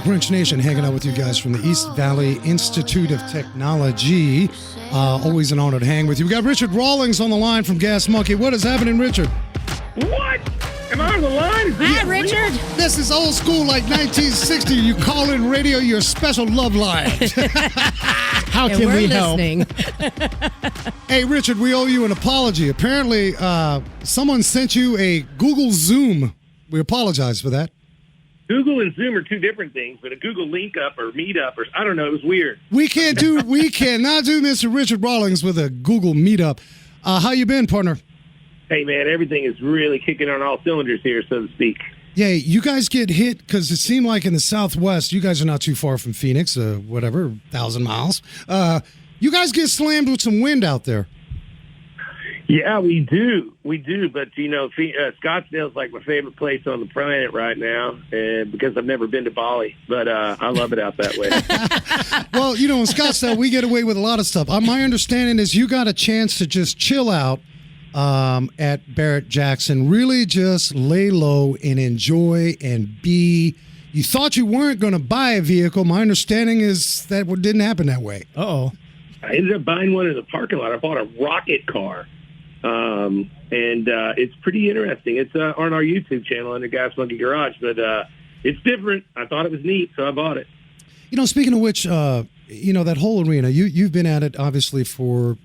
Grinch Nation, hanging out with you guys from the East Valley Institute of Technology. Always an honor to hang with you. We got Richard Rawlings on the line from Gas Monkey. What is happening, Richard? What? Am I on the line? Hi, Richard. This is old school, like 1960. You call in radio your special love line. How can we help? Hey, Richard, we owe you an apology. Apparently, someone sent you a Google Zoom. We apologize for that. Google and Zoom are two different things, but a Google Link Up or Meetup or I don't know, it was weird. We cannot do Mr. Richard Rawlings with a Google Meetup. How you been, partner? Hey, man, everything is really kicking on all cylinders here, so to speak. Yeah, you guys get hit because it seemed like in the Southwest, you guys are not too far from Phoenix, 1,000 miles. You guys get slammed with some wind out there. Yeah, we do. But, Scottsdale's like my favorite place on the planet right now because I've never been to Bali. But I love it out that way. Well, in Scottsdale, we get away with a lot of stuff. My understanding is you got a chance to just chill out at Barrett-Jackson, really just lay low and enjoy and be. You thought you weren't going to buy a vehicle. My understanding is that it didn't happen that way. Uh-oh. I ended up buying one in the parking lot. I bought a rocket car. And it's pretty interesting. It's on our YouTube channel under Gas Monkey Garage, but it's different. I thought it was neat, so I bought it. Speaking of which, that whole arena, you've been at it obviously for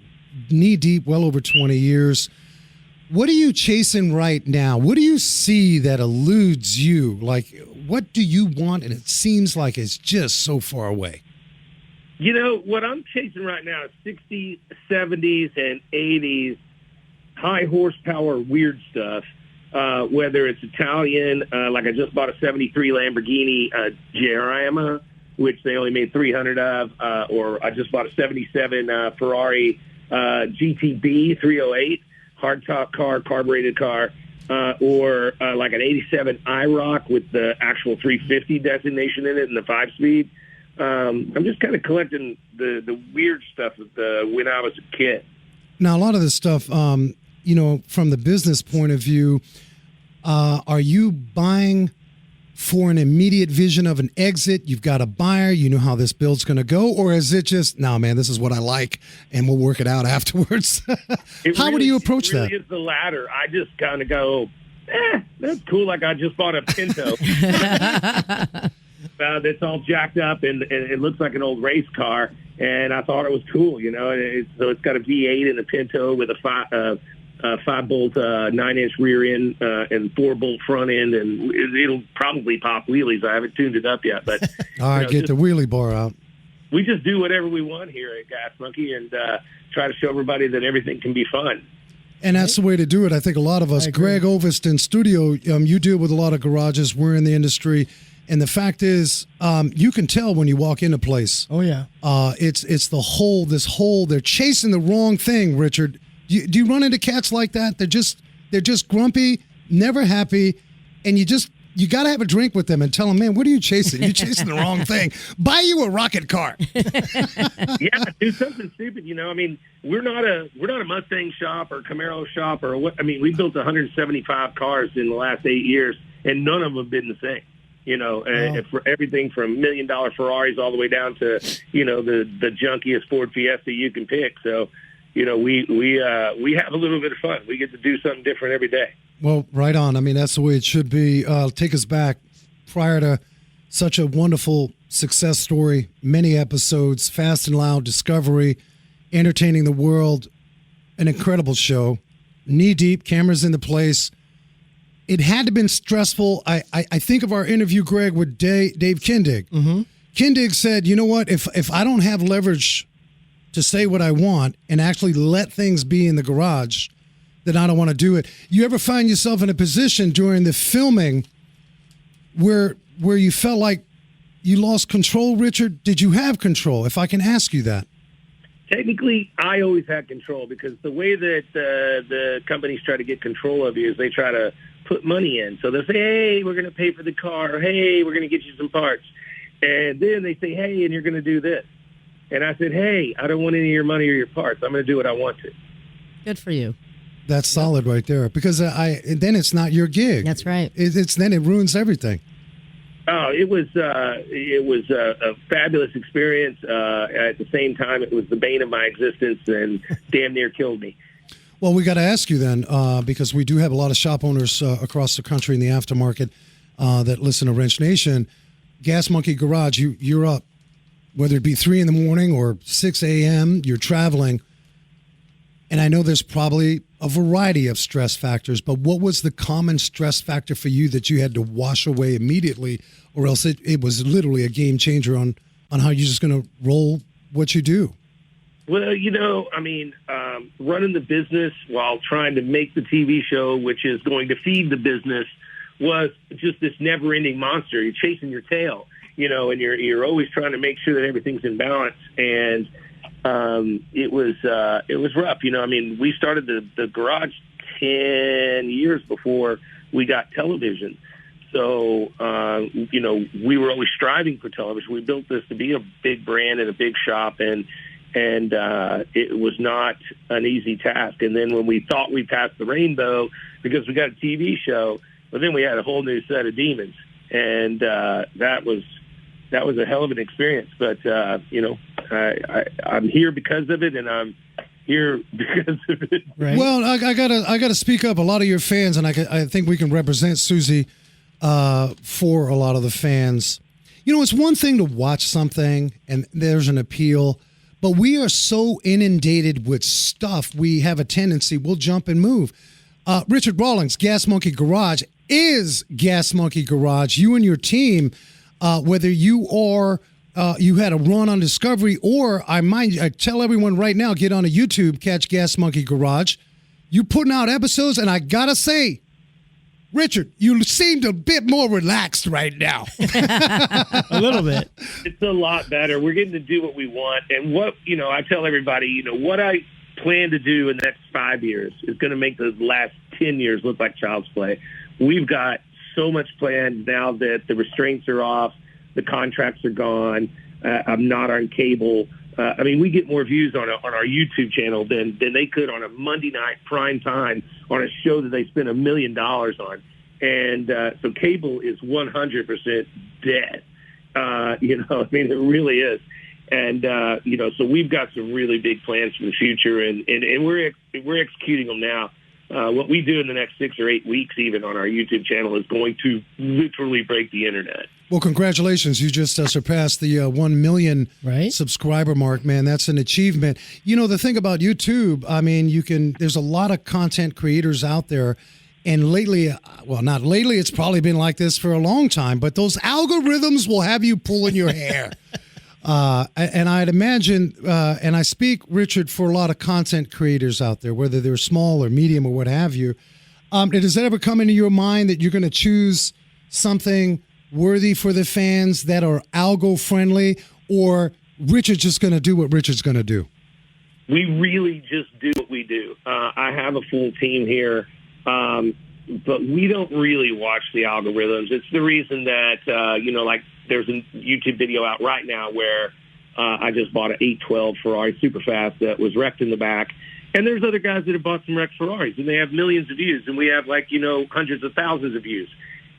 knee deep, well over 20 years. What are you chasing right now? What do you see that eludes you? Like, what do you want? And it seems like it's just so far away. What I'm chasing right now is 60s, 70s, and 80s high horsepower weird stuff, whether it's Italian, like I just bought a 73 Lamborghini Jarama, which they only made 300 of, or I just bought a 77 Ferrari GTB 308, hardtop car, carbureted car, or like an 87 IROC with the actual 350 designation in it and the 5-speed. I'm just kind of collecting the weird stuff when I was a kid. Now, a lot of this stuff, from the business point of view, are you buying for an immediate vision of an exit? You've got a buyer, you know how this build's going to go, or is it just, no, man, this is what I like, and we'll work it out afterwards? How do you approach that? It's the latter. I just kind of go, that's cool. Like I just bought a Pinto. That's all jacked up, and it looks like an old race car, and I thought it was cool, so it's got a V8 in the Pinto with a 5-bolt 9-inch rear end and 4-bolt front end, and it'll probably pop wheelies. I haven't tuned it up yet, but all right, get the wheelie bar out. We just do whatever we want here at Gas Monkey and try to show everybody that everything can be fun. And that's the way to do it. I think a lot of us, Greg Ovest in studio, you deal with a lot of garages. We're in the industry. And the fact is, you can tell when you walk into a place. Oh, yeah. It's this whole, they're chasing the wrong thing, Richard. Do you run into cats like that? They're just grumpy, never happy, and you got to have a drink with them and tell them, man, what are you chasing? You're chasing the wrong thing. Buy you a rocket car. Yeah, do something stupid. We're not a Mustang shop or Camaro shop or what. We built 175 cars in the last 8 years, and none of them have been the same. For everything from $1 million Ferraris all the way down to, the junkiest Ford Fiesta you can pick. So, we have a little bit of fun. We get to do something different every day. Well, right on. That's the way it should be. Take us back prior to such a wonderful success story, many episodes, Fast and Loud, Discovery, entertaining the world, an incredible show, knee deep, cameras in the place. It had to have been stressful. I think of our interview, Greg, with Dave Kindig. Mm-hmm. Kindig said, you know what, if I don't have leverage to say what I want and actually let things be in the garage, then I don't want to do it. You ever find yourself in a position during the filming where you felt like you lost control, Richard? Did you have control, if I can ask you that? Technically, I always had control because the way that the companies try to get control of you is they try to put money in. So they'll say, hey, we're going to pay for the car. Hey, we're going to get you some parts. And then they say, hey, and you're going to do this. And I said, hey, I don't want any of your money or your parts. I'm going to do what I want to. Good for you. That's solid right there because then it's not your gig. That's right. Then it ruins everything. Oh, it was a fabulous experience. At the same time, it was the bane of my existence and damn near killed me. Well, we got to ask you then, because we do have a lot of shop owners across the country in the aftermarket that listen to Wrench Nation. Gas Monkey Garage, you're up, whether it be 3 in the morning or 6 a.m., you're traveling. And I know there's probably a variety of stress factors, but what was the common stress factor for you that you had to wash away immediately, or else it was literally a game changer on how you're just going to roll what you do? Well, running the business while trying to make the TV show, which is going to feed the business, was just this never-ending monster. You're chasing your tail, and you're always trying to make sure that everything's in balance. And it was rough. We started the garage 10 years before we got television. So, we were always striving for television. We built this to be a big brand and a big shop, and it was not an easy task. And then when we thought we passed the rainbow because we got a TV show, but then we had a whole new set of demons, and that was a hell of an experience. But I'm here because of it, and I'm here because of it. Right. Well, I gotta speak up. A lot of your fans, and I think we can represent Susie for a lot of the fans. It's one thing to watch something and there's an appeal, but we are so inundated with stuff. We have a tendency, we'll jump and move. Richard Rawlings, Gas Monkey Garage is Gas Monkey Garage. You and your team, whether you are you had a run on Discovery, or I tell everyone right now, get on a YouTube, catch Gas Monkey Garage. You putting out episodes, and I gotta say, Richard, you seemed a bit more relaxed right now. A little bit. It's a lot better. We're getting to do what we want, and what I tell everybody, what I plan to do in the next 5 years is going to make the last 10 years look like child's play. We've got so much planned now that the restraints are off, the contracts are gone. I'm not on cable. We get more views on our YouTube channel than they could on a Monday night prime time on a show that they spent $1 million on. And so cable is 100% dead. It really is. And, so we've got some really big plans for the future, and we're executing them now. What we do in the next 6 or 8 weeks, even on our YouTube channel, is going to literally break the internet. Well, congratulations. You just surpassed the 1 million subscriber mark, man. That's an achievement. The thing about YouTube, there's a lot of content creators out there. And lately, well, not lately, it's probably been like this for a long time, but those algorithms will have you pulling your hair. And I'd imagine, and I speak, Richard, for a lot of content creators out there, whether they're small or medium or what have you. Does that ever come into your mind that you're going to choose something worthy for the fans that are algo friendly, or Richard's just going to do what Richard's going to do? We really just do what we do. I have a full team here, but we don't really watch the algorithms. It's the reason that, there's a YouTube video out right now where I just bought an 812 Ferrari Superfast that was wrecked in the back. And there's other guys that have bought some wrecked Ferraris, and they have millions of views, and we have hundreds of thousands of views.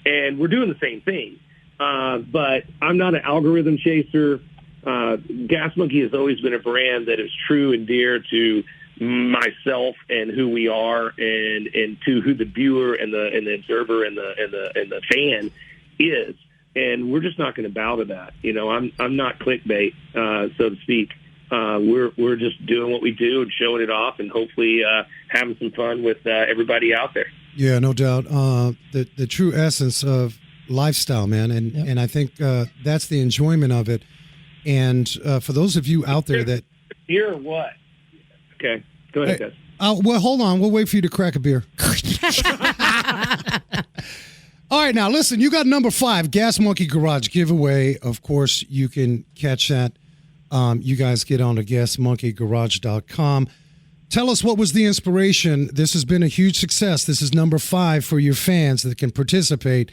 And we're doing the same thing. But I'm not an algorithm chaser. Gas Monkey has always been a brand that is true and dear to myself and who we are, and to who the viewer and the observer and the fan is. And we're just not going to bow to that. I'm not clickbait, so to speak. We're just doing what we do and showing it off, and hopefully having some fun with everybody out there. Yeah, no doubt. The true essence of lifestyle, man, and I think that's the enjoyment of it. And for those of you out there that beer or what? Okay, go ahead, guys. Well, hold on. We'll wait for you to crack a beer. All right, now listen, you got number 5, Gas Monkey Garage giveaway. Of course, you can catch that. You guys get on to gasmonkeygarage.com. Tell us, what was the inspiration? This has been a huge success. This is number 5 for your fans that can participate.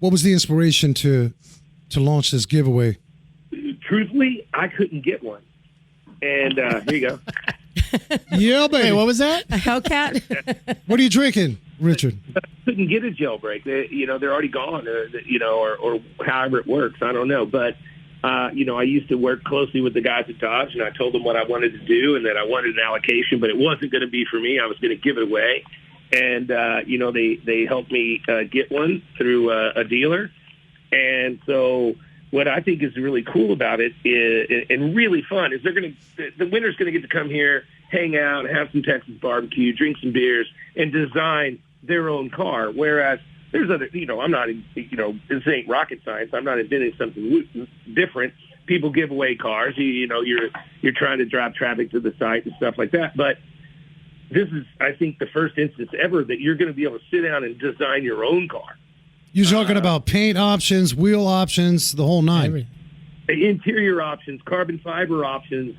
What was the inspiration to launch this giveaway? Truthfully, I couldn't get one. And here you go. Yeah, baby. Wait, what was that? A Hellcat? What are you drinking? Richard? Couldn't get a jailbreak. They're already gone, or however it works. I don't know. But, I used to work closely with the guys at Dodge, and I told them what I wanted to do and that I wanted an allocation, but it wasn't going to be for me. I was going to give it away. And, they helped me get one through a dealer. And so what I think is really cool about it is, and really fun is the winner's going to get to come here, hang out, have some Texas barbecue, drink some beers, and design their own car. Whereas there's other, I'm not, this ain't rocket science. I'm not inventing something different. People give away cars. You're trying to drive traffic to the site and stuff like that. But this is, I think, the first instance ever that you're going to be able to sit down and design your own car. You're talking about paint options, wheel options, the whole nine. Interior options, carbon fiber options,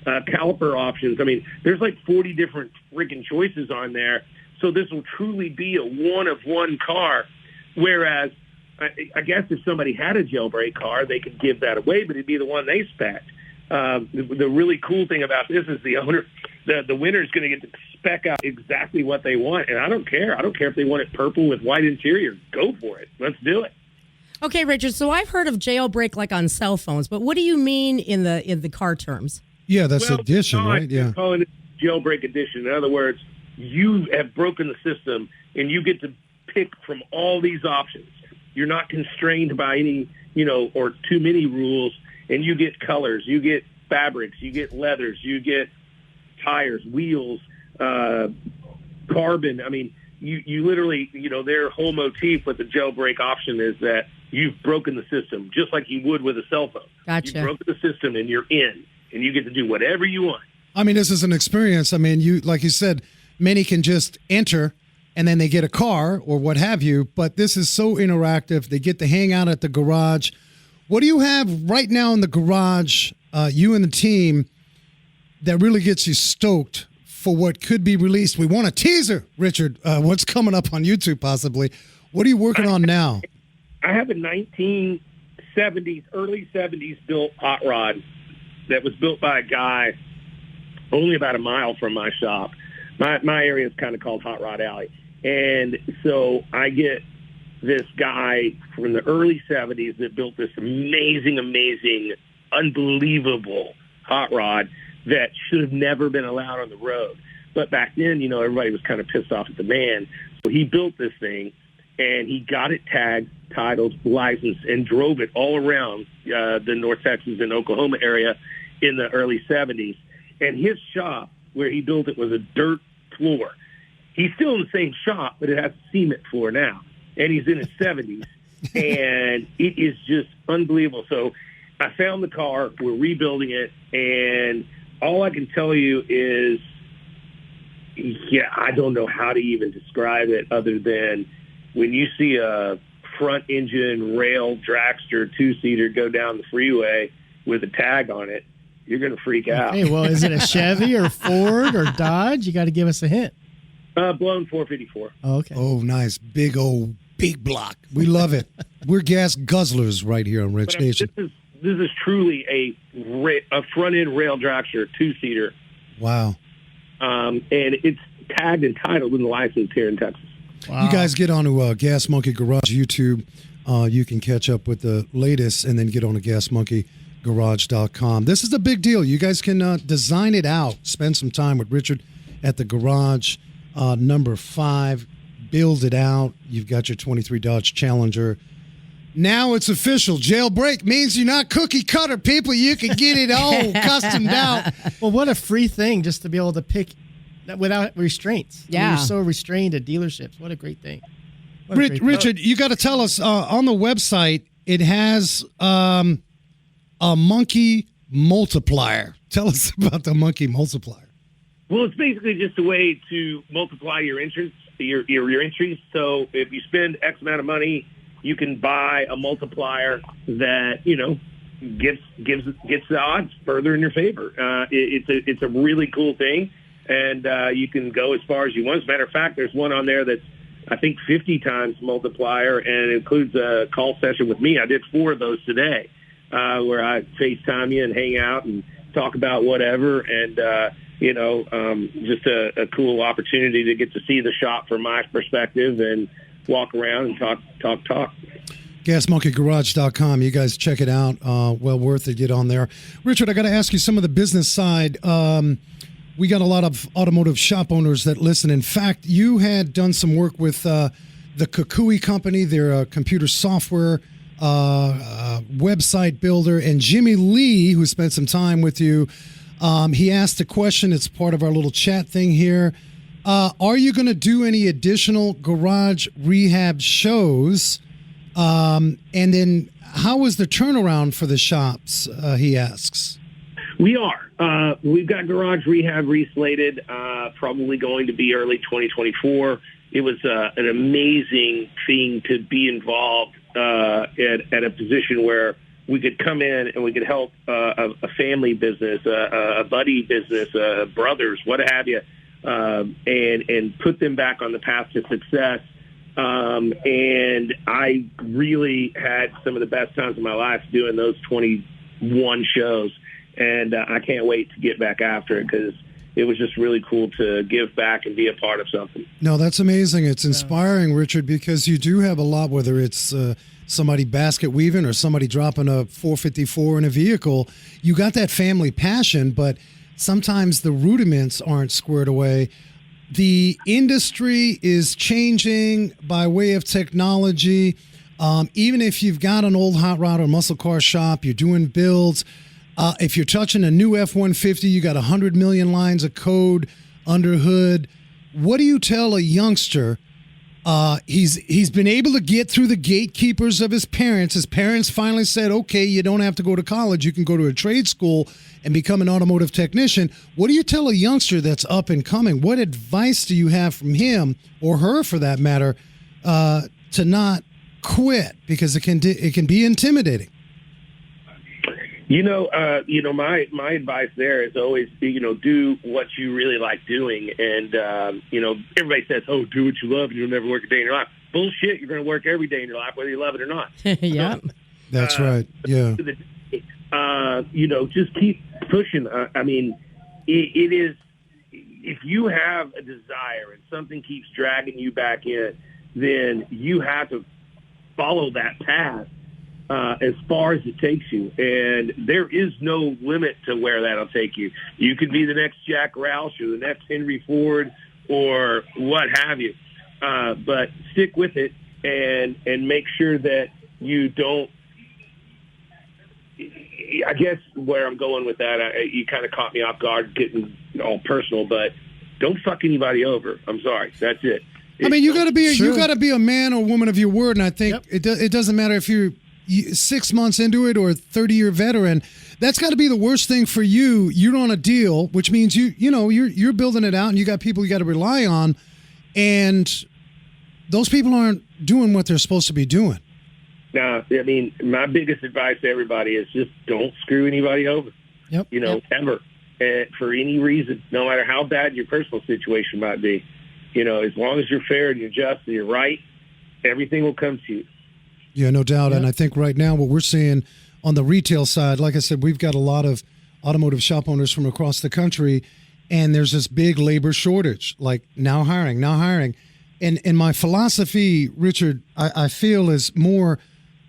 caliper options. I mean, there's like 40 different freaking choices on there. So this will truly be a one-of-one car, whereas I guess if somebody had a jailbreak car, they could give that away, but it'd be the one they spec. The really cool thing about this is the owner, the winner is going to get to spec out exactly what they want, and I don't care. I don't care if they want it purple with white interior. Go for it. Let's do it. Okay, Richard. So I've heard of jailbreak like on cell phones, but what do you mean in the car terms? Yeah, that's edition, right? Yeah, calling it jailbreak edition. In other words, you have broken the system, and you get to pick from all these options. You're not constrained by any, or too many rules, and you get colors, you get fabrics, you get leathers, you get tires, wheels, carbon. I mean, you literally, their whole motif with the jailbreak option is that you've broken the system, just like you would with a cell phone. Gotcha. You've broken the system, and you're in, and you get to do whatever you want. I mean, this is an experience. I mean, like you said, many can just enter and then they get a car or what have you, but this is so interactive. They get to hang out at the garage. What do you have right now in the garage, you and the team, that really gets you stoked for what could be released? We want a teaser, Richard, what's coming up on YouTube possibly. What are you working on now? I have a 1970s, early 70s built hot rod that was built by a guy only about a mile from my shop. My area is kind of called Hot Rod Alley. And so I get this guy from the early 70s that built this amazing, unbelievable hot rod that should have never been allowed on the road. But back then, everybody was kind of pissed off at the man. So he built this thing, and he got it tagged, titled, licensed, and drove it all around the North Texas and Oklahoma area in the early 70s. And his shop, where he built it, was a dirt floor. He's still in the same shop, but it has a cement floor now. And he's in his 70s. And it is just unbelievable. So I found the car. We're rebuilding it. And all I can tell you is, I don't know how to even describe it other than when you see a front engine rail dragster two-seater go down the freeway with a tag on it, you're going to freak out. Hey, well, is it a Chevy or Ford or Dodge? You got to give us a hint. Blown 454. Oh, okay. Oh, nice. Big block. We love it. We're gas guzzlers right here on Rich Nation. This is truly a front-end rail dragster two-seater. Wow. And it's tagged and titled in the license here in Texas. Wow. You guys get onto Gas Monkey Garage YouTube. You can catch up with the latest and then get on to gasmonkeygarage.com. This is a big deal. You guys can design it out. Spend some time with Richard at the garage. Number 5, build it out. You've got your 23 Dodge Challenger. Now it's official. Jailbreak means you're not cookie cutter, people. You can get it all customed out. Well, what a free thing just to be able to pick without restraints. Yeah. I mean, you're so restrained at dealerships. What a great thing. Richard, you got to tell us on the website, it has a monkey multiplier. Tell us about the monkey multiplier. Well, it's basically just a way to multiply your entries. Your entries. So if you spend X amount of money, you can buy a multiplier that gets the odds further in your favor. It's a really cool thing, and you can go as far as you want. As a matter of fact, there's one on there that's I think 50 times multiplier, and it includes a call session with me. I did 4 of those today, where I FaceTime you and hang out and talk about whatever. And just a cool opportunity to get to see the shop from my perspective and walk around and talk. gasmonkeygarage.com. You guys check it out. Well worth it. Get on there. Richard, I got to ask you some of the business side. We got a lot of automotive shop owners that listen. In fact, you had done some work with the Kukui company. They're a computer software website builder. And Jimmy Lee, who spent some time with you, he asked a question. It's part of our little chat thing here. Are you going to do any additional garage rehab shows? And then how was the turnaround for the shops, he asks? We are. We've got garage rehab reslated, probably going to be early 2024. It was an amazing thing to be involved at a position where we could come in and we could help a family business, a buddy business, brothers, what have you, and put them back on the path to success. And I really had some of the best times of my life doing those 21 shows. And I can't wait to get back after it because it was just really cool to give back and be a part of something. No, that's amazing. It's inspiring, Richard, because you do have a lot, whether it's somebody basket weaving or somebody dropping a 454 in a vehicle. You got that family passion, but sometimes the rudiments aren't squared away. The industry is changing by way of technology. Even if you've got an old hot rod or muscle car shop, you're doing builds. If you're touching a new F-150, you got 100 million lines of code under hood. What do you tell a youngster? He's been able to get through the gatekeepers of his parents. His parents finally said, okay, you don't have to go to college. You can go to a trade school and become an automotive technician. What do you tell a youngster that's up and coming? What advice do you have from him, or her for that matter, to not quit? Because it can be intimidating. My advice there is always, do what you really like doing. And, everybody says, do what you love and you'll never work a day in your life. Bullshit. You're going to work every day in your life, whether you love it or not. Yeah. So, that's right. Yeah. Just keep pushing. It is, if you have a desire and something keeps dragging you back in, then you have to follow that path. As far as it takes you. And there is no limit to where that'll take you. You could be the next Jack Roush or the next Henry Ford or what have you. But stick with it and make sure that you don't, I guess where I'm going with that, you kind of caught me off guard getting all personal, but don't fuck anybody over. I'm sorry. That's it. You got to be a man or woman of your word. And I think it doesn't matter if you're 6 months into it or a 30-year veteran. That's got to be the worst thing for you. You're on a deal, which means you're building it out, and you got people you got to rely on, and those people aren't doing what they're supposed to be doing. No, my biggest advice to everybody is just don't screw anybody over. Yep. Ever, for any reason, no matter how bad your personal situation might be. As long as you're fair and you're just and you're right, everything will come to you. Yeah, no doubt. Yeah. And I think right now what we're seeing on the retail side, like I said, we've got a lot of automotive shop owners from across the country, and there's this big labor shortage, like now hiring. And my philosophy, Richard, I feel is more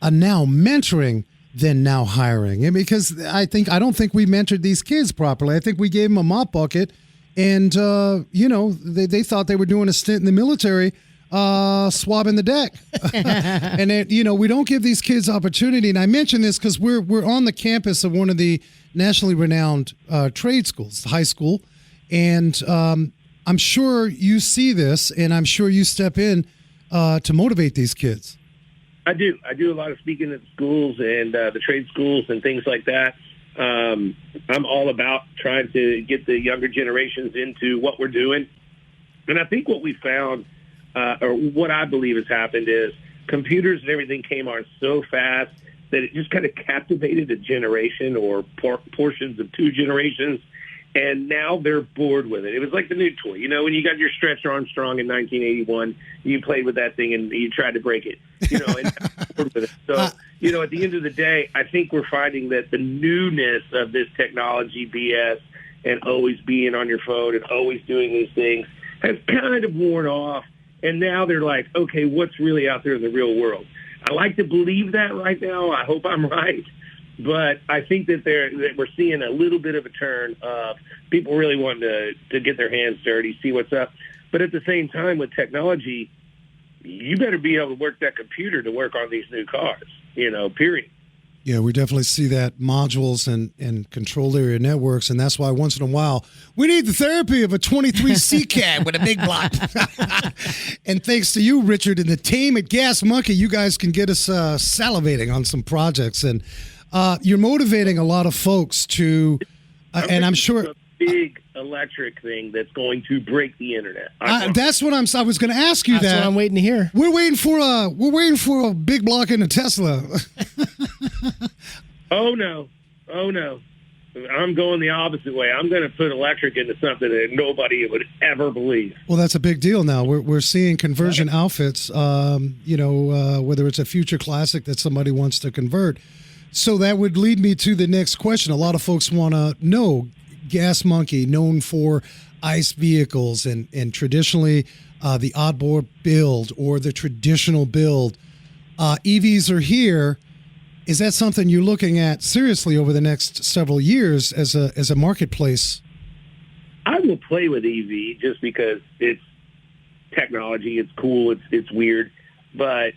a now mentoring than now hiring. And because I don't think we mentored these kids properly. I think we gave them a mop bucket, and, they thought they were doing a stint in the military, swabbing the deck. And we don't give these kids opportunity. And I mention this because we're on the campus of one of the nationally renowned trade schools, high school. And I'm sure you see this, and I'm sure you step in to motivate these kids. I do a lot of speaking at schools and the trade schools and things like that. I'm all about trying to get the younger generations into what we're doing. And I think what we found, or what I believe has happened, is computers and everything came on so fast that it just kind of captivated a generation or portions of two generations, and now they're bored with it. It was like the new toy. When you got your Stretch Armstrong in 1981, you played with that thing and you tried to break it, and bored with it. So, at the end of the day, I think we're finding that the newness of this technology BS and always being on your phone and always doing these things has kind of worn off. And now they're like, okay, what's really out there in the real world? I like to believe that right now. I hope I'm right. But I think that we're seeing a little bit of a turn of people really wanting to get their hands dirty, see what's up. But at the same time, with technology, you better be able to work that computer to work on these new cars, period. Yeah, we definitely see that modules and control area networks, and that's why once in a while we need the therapy of a 23C cab with a big block. And thanks to you, Richard, and the team at Gas Monkey, you guys can get us salivating on some projects, and you're motivating a lot of folks to, and I'm sure a big electric thing that's going to break the internet. That's what I was going to ask you. That's what I'm waiting to hear. We're waiting for a big block in a Tesla. Oh no! I'm going the opposite way. I'm going to put electric into something that nobody would ever believe. Well, that's a big deal now. We're seeing conversion outfits. Whether it's a future classic that somebody wants to convert. So that would lead me to the next question. A lot of folks want to know. Gas Monkey, known for ICE vehicles and traditionally the oddboard build or the traditional build. EVs are here. Is that something you're looking at seriously over the next several years as a marketplace? I will play with EV just because it's technology. It's cool. It's weird. But,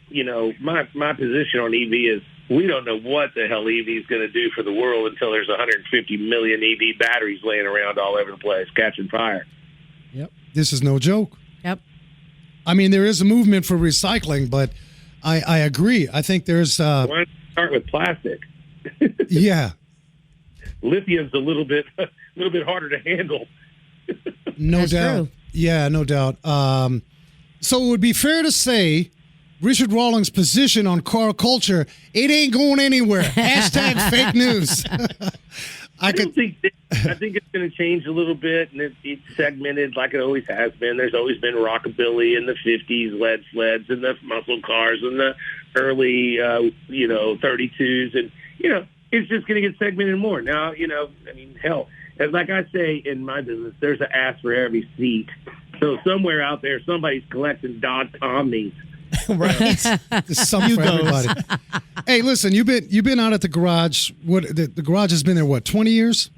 my position on EV is we don't know what the hell EV is going to do for the world until there's 150 million EV batteries laying around all over the place, catching fire. Yep. This is no joke. Yep. I mean, there is a movement for recycling, but I agree. I think there's... Why not start with plastic? Yeah. Lithium's a little bit harder to handle. No That's doubt. true. Yeah, no doubt. So it would be fair to say Richard Rawlings' position on car culture, it ain't going anywhere. Hashtag fake news. I think it's going to change a little bit, and it's segmented like it always has been. There's always been rockabilly in the 50s, lead sleds, and the muscle cars, and the early, 32s, and it's just going to get segmented more. Now, hell, as like I say in my business, there's an ass for every seat. So somewhere out there, somebody's collecting Dodge Omnis. Right. There's something for everybody. Hey, listen, you've been out at the garage. The garage has been there 20 years?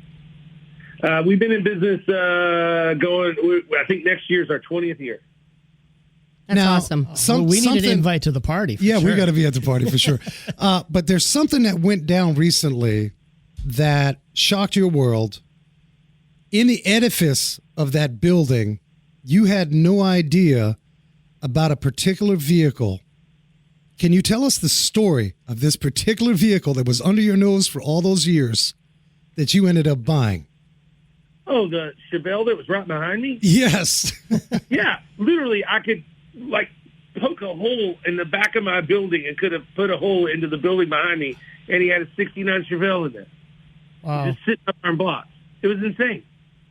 We've been in business I think next year's our 20th year. That's awesome. We need an invite to the party. Yeah, we got to be at the party for sure. But there's something that went down recently that shocked your world. In the edifice of that building, you had no idea about a particular vehicle. Can you tell us the story of this particular vehicle that was under your nose for all those years that you ended up buying? Oh, the Chevelle that was right behind me? Yes. Yeah, literally, I could, poke a hole in the back of my building and could have put a hole into the building behind me, and he had a 69 Chevelle in there. Wow. Just sitting up on blocks. It was insane.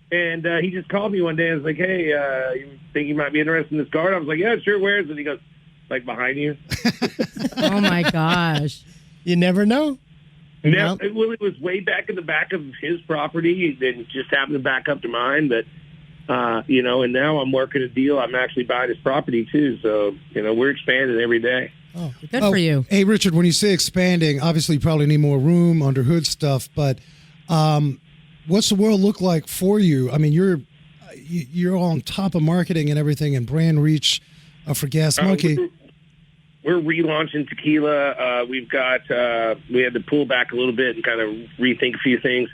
And he just called me one day and was like, hey, you think you might be interested in this car? And I was like, yeah, sure, where is it? He goes, behind you. Oh, my gosh. You never know. Well, it was way back in the back of his property and just happened to back up to mine. But, and now I'm working a deal. I'm actually buying his property, too. So, we're expanding every day. Oh, good for you. Hey, Richard, when you say expanding, obviously you probably need more room, under hood stuff, but what's the world look like for you? I mean, you're on top of marketing and everything and brand reach for Gas Monkey. We're relaunching tequila. We had to pull back a little bit and kind of rethink a few things.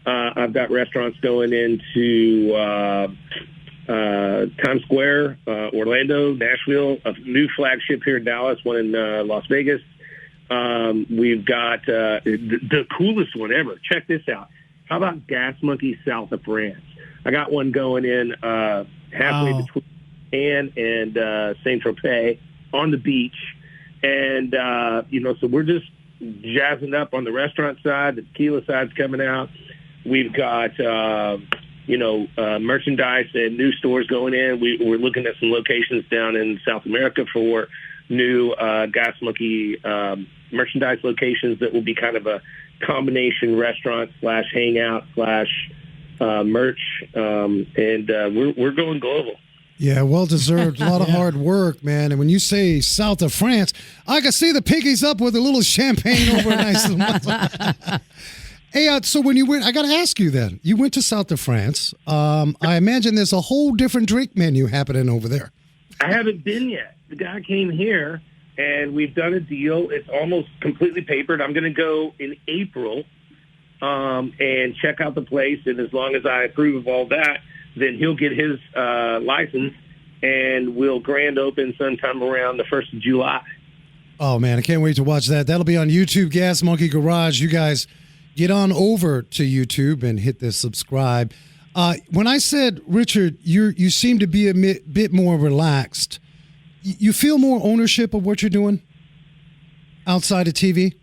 I've got restaurants going into Times Square, Orlando, Nashville, a new flagship here in Dallas, one in Las Vegas. We've got the coolest one ever. Check this out. How about Gas Monkey south of France? I got one going in halfway between Cannes and Saint-Tropez on the beach. And, so we're just jazzing up on the restaurant side. The tequila side's coming out. We've got, merchandise and new stores going in. We're looking at some locations down in South America for new Gas Monkey merchandise locations that will be kind of a combination restaurant / hangout / merch, and we're going global. Yeah, well deserved. A lot of hard work, man. And when you say south of France, I can see the piggies up with a little champagne over a nice little. Hey, so when you went, I got to ask you then. You went to south of France. I imagine there's a whole different drink menu happening over there. I haven't been yet. The guy came here, and we've done a deal. It's almost completely papered. I'm going to go in April and check out the place. And as long as I approve of all that, then he'll get his license, and we'll grand open sometime around the 1st of July. Oh, man, I can't wait to watch that. That'll be on YouTube, Gas Monkey Garage. You guys get on over to YouTube and hit the subscribe. When I said, Richard, you seem to be a bit more relaxed. You feel more ownership of what you're doing outside of TV?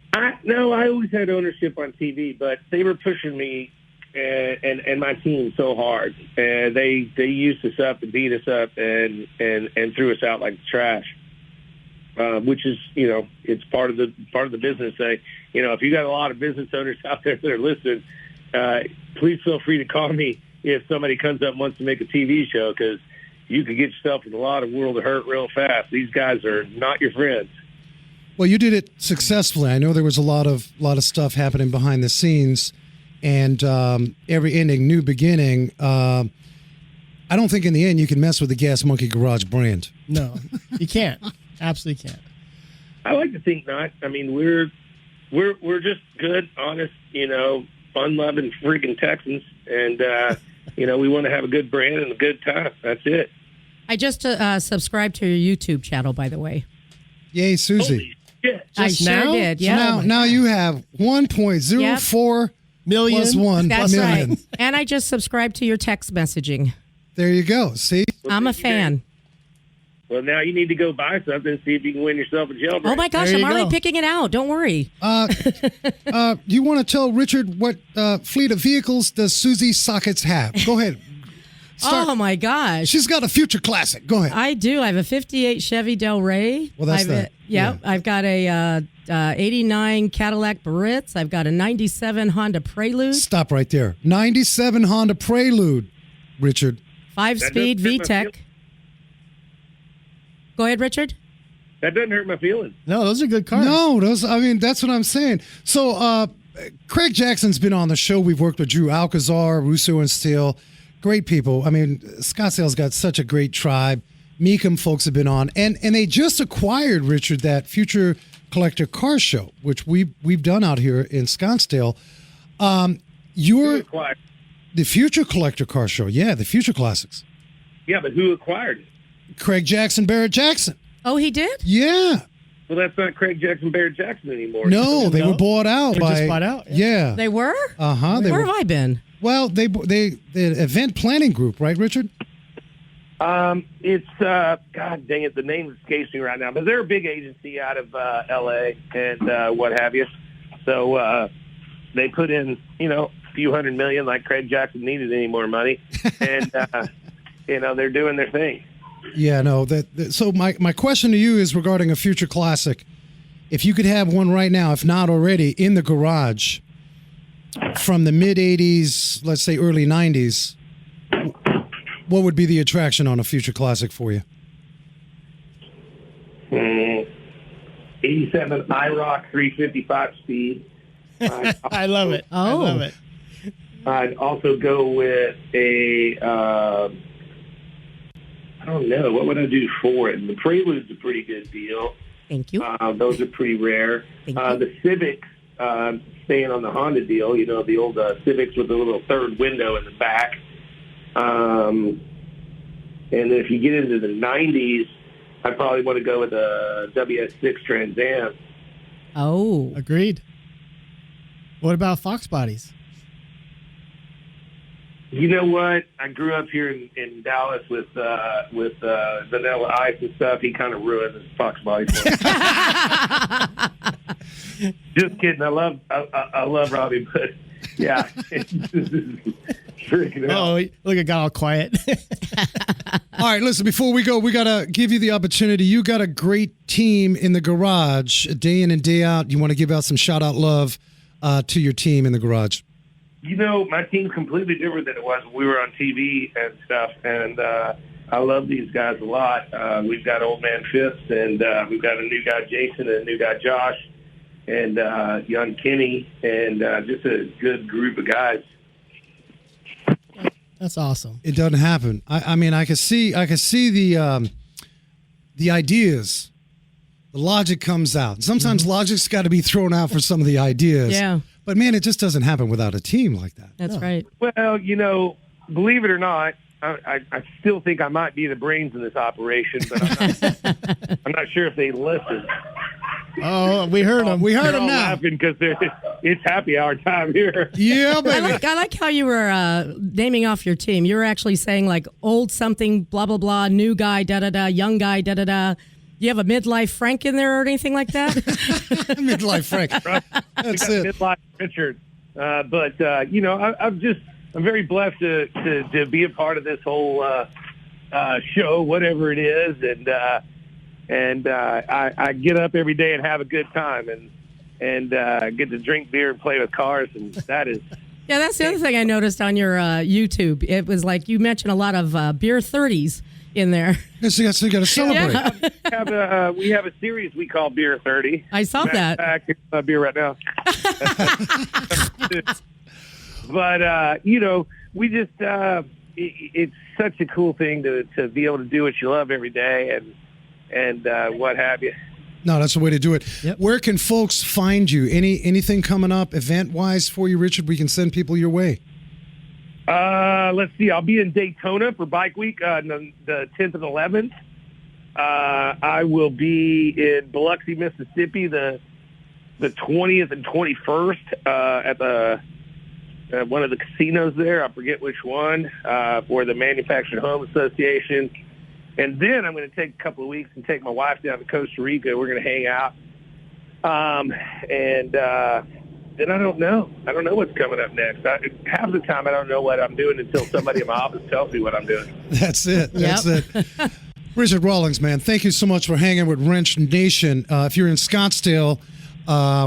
No, I always had ownership on TV, but they were pushing me and my team so hard. They used us up and beat us up and threw us out like trash. Which is, it's part of the business. If you got a lot of business owners out there that are listening, please feel free to call me if somebody comes up and wants to make a TV show, because you could get yourself in a lot of world of hurt real fast. These guys are not your friends. Well, you did it successfully. I know there was a lot of stuff happening behind the scenes, and every ending, new beginning. I don't think in the end you can mess with the Gas Monkey Garage brand. No, you can't. Absolutely can't. I like to think not. I mean, we're just good, honest, fun-loving freaking Texans, and we want to have a good brand and a good time. That's it. I just subscribed to your YouTube channel, by the way. Yay, Susie. Holy shit. I sure now? did. So Yeah. now you have 1.04 Million. plus 1 That's million. right. And I just subscribed to your text messaging. There you go. See? I'm a fan. Well, now you need to go buy something and see if you can win yourself a jailbreak. Oh my gosh, There I'm you already go. picking it out. Don't worry. You want to tell Richard what fleet of vehicles does Susie Sockets have? Go ahead. Oh my gosh. She's got a future classic. Go ahead. I do. I have a 58 Chevy Del Rey. Well, that's I've, that. Yeah. I've got a 89 Cadillac Barretts. I've got a 97 Honda Prelude. Stop right there. 97 Honda Prelude, Richard. 5-speed That doesn't hurt my VTEC. Go ahead, Richard. That doesn't hurt my feelings. No, those are good cars. No, that's what I'm saying. So Craig Jackson's been on the show. We've worked with Drew Alcazar, Russo and Steele. Great people. I mean, Scottsdale's got such a great tribe. Meekum folks have been on. And they just acquired, Richard, that Future Collector Car Show, which we've done out here in Scottsdale. Who acquired? The Future Collector Car Show. Yeah, the Future Classics. Yeah, but who acquired it? Craig Jackson, Barrett Jackson. Oh, he did? Yeah. Well, that's not Craig Jackson, Barrett Jackson anymore. No, they No? were bought out They were by. just bought out, Yeah. They were? Uh-huh. They Where were. have I been? Well, the event planning group, right, Richard? It's God dang it, the name escapes me right now. But they're a big agency out of L.A. and what have you. So they put in, a few $100 million, like Craig Jackson needed any more money, and they're doing their thing. Yeah, no. So my question to you is regarding a future classic. If you could have one right now, if not already, in the garage from the mid-'80s, let's say early '90s, what would be the attraction on a future classic for you? 87 IROC 355 speed. I love it. I Oh. love it. I'd also go with a, I don't know, what would I do for it? The Prelude's a pretty good deal. Thank you. Those are pretty rare. Thank you. The Civics, staying on the Honda deal, the old Civics with the little third window in the back. And then if you get into the 90s, I'd probably want to go with a WS6 Trans Am. Oh. Agreed. What about Fox bodies? You know what? I grew up here in Dallas with Vanilla Ice and stuff. He kind of ruined his Fox body for me. Just kidding. I love Robbie, but yeah. Freaking hell. Oh, look, it got all quiet. All right, listen, before we go, we got to give you the opportunity. You got a great team in the garage day in and day out. You want to give out some shout-out love to your team in the garage. My team's completely different than it was when we were on TV and stuff, and I love these guys a lot. We've got Old Man Fitz, and we've got a new guy, Jason, and a new guy, Josh, and young Kenny, and just a good group of guys. That's awesome. It doesn't happen. I mean, I can see the ideas. The logic comes out. Sometimes logic's got to be thrown out for some of the ideas. Yeah. But, man, it just doesn't happen without a team like that. That's right. Well, believe it or not, I still think I might be the brains in this operation, but I'm not sure if they listen. Oh, we heard them. We heard They're them all now. laughing because it's happy hour time here. Yeah, baby. I like how you were naming off your team. You were actually saying like old something, blah, blah, blah, new guy, da-da-da, young guy, da-da-da. Do you have a midlife Frank in there or anything like that? Midlife Frank. That's it. Midlife Richard. But I'm very blessed to be a part of this whole show, whatever it is, and I get up every day and have a good time, and get to drink beer and play with cars, and that is. Yeah, that's the other thing I noticed on your YouTube. It was like you mentioned a lot of beer 30s in there. So you got to celebrate. Yeah. We have a series we call Beer 30. I saw that. Here's my beer right now. But, we just, it's such a cool thing to be able to do what you love every day and what have you. No, that's the way to do it. Yep. Where can folks find you? Anything coming up event-wise for you, Richard? We can send people your way. Let's see. I'll be in Daytona for Bike Week, the 10th and 11th. I will be in Biloxi, Mississippi, the 20th and 21st at the one of the casinos there. I forget which one, for the Manufactured Home Association. And then I'm going to take a couple of weeks and take my wife down to Costa Rica. We're going to hang out. Then I don't know. I don't know what's coming up next. Half the time I don't know what I'm doing until somebody in my office tells me what I'm doing. That's it. That's it. Richard Rawlings, man, thank you so much for hanging with Wrench Nation. If you're in Scottsdale,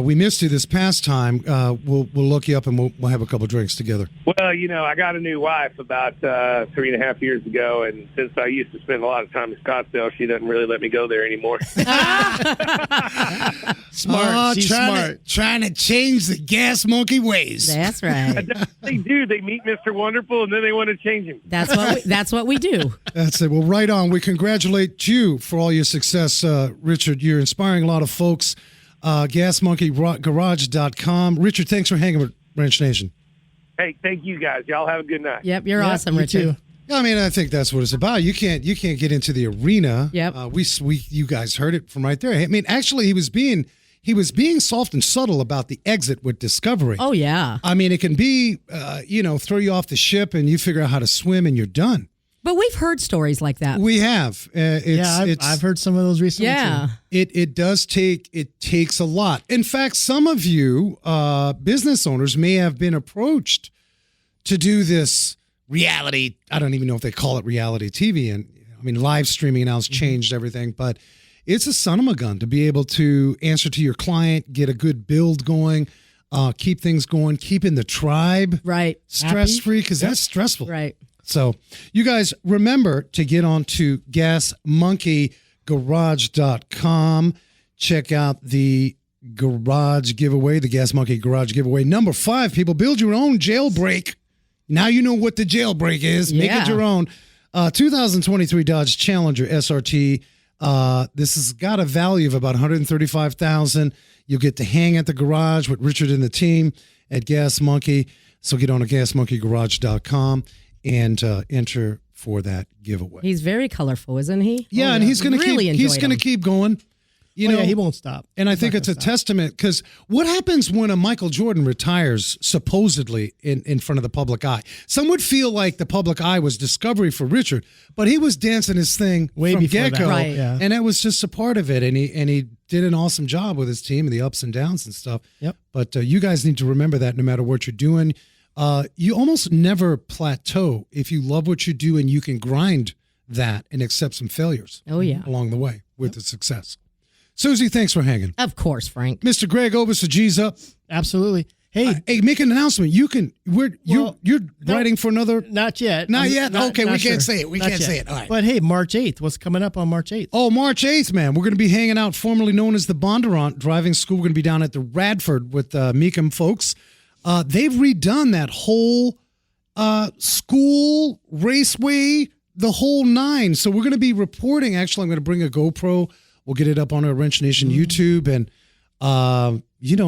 we missed you this past time. We'll look you up and we'll have a couple drinks together. Well, I got a new wife about 3.5 years ago, and since I used to spend a lot of time in Scottsdale, she doesn't really let me go there anymore. Smart. She's smart. Trying to change the gas monkey ways. That's right. They do. They meet Mr. Wonderful, and then they want to change him. That's what we do. That's it. Well, right on. We congratulate you for all your success, Richard. You're inspiring a lot of folks. gasmonkeygarage.com. Richard, thanks for hanging with Wrench Nation. Hey, thank you guys. Y'all have a good night. Yep, you're awesome, you Richard. too. I mean, I think that's what it's about. You can't get into the arena. Yep. You guys heard it from right there. I mean, actually, he was being soft and subtle about the exit with Discovery. Oh, yeah. I mean, it can be, throw you off the ship and you figure out how to swim and you're done. But we've heard stories like that. We have. I've heard some of those recently. Yeah. Too. It takes a lot. In fact, some of you business owners may have been approached to do this reality. I don't even know if they call it reality TV. And I mean, live streaming now has changed everything, but it's a son of a gun to be able to answer to your client, get a good build going, keep things going, keep in the tribe. Right. Stress-free, because that's stressful. Right. So you guys remember to get on to gasmonkeygarage.com. Check out the garage giveaway, the Gas Monkey Garage giveaway. Number 5, people, build your own jailbreak. Now you know what the jailbreak is. Make it your own. 2023 Dodge Challenger SRT. This has got a value of about $135,000. You'll get to hang at the garage with Richard and the team at Gas Monkey. So get on to gasmonkeygarage.com and enter for that giveaway. He's very colorful, isn't he? Yeah, and he's going to keep going. You know, he won't stop. And I think it's a testament, because what happens when a Michael Jordan retires supposedly in front of the public eye? Some would feel like the public eye was Discovery for Richard, but he was dancing his thing way from before get-go, that. Right. Yeah. and that was just a part of it. And he did an awesome job with his team and the ups and downs and stuff. Yep. But you guys need to remember that no matter what you're doing, you almost never plateau if you love what you do and you can grind that and accept some failures along the way with the success. Susie, thanks for hanging. Of course, Frank. Mr. Greg Obus, the G's up. Absolutely. Hey, make an announcement. You're writing for another. not yet. Not yet. Okay, we not can't sure. say it. We Not can't yet. say it. All right. But hey, March 8th. What's coming up on March 8th? Oh, March 8th, man. We're going to be hanging out, formerly known as the Bondurant Driving School. We're going to be down at the Radford with Meekum folks. They've redone that whole school, raceway, the whole nine. So we're going to be reporting. Actually, I'm going to bring a GoPro. We'll get it up on our Wrench Nation YouTube and,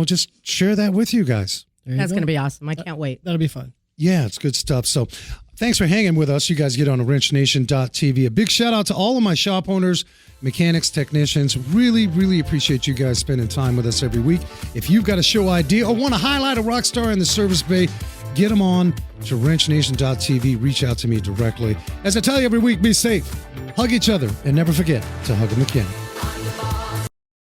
just share that with you guys. That's going to be awesome. I can't wait. That'll be fun. Yeah, it's good stuff. So thanks for hanging with us. You guys get on to wrenchnation.tv. A big shout out to all of my shop owners, mechanics, technicians. Really, really appreciate you guys spending time with us every week. If you've got a show idea or want to highlight a rock star in the service bay, get them on to wrenchnation.tv. Reach out to me directly. As I tell you every week, be safe, hug each other, and never forget to hug a mechanic.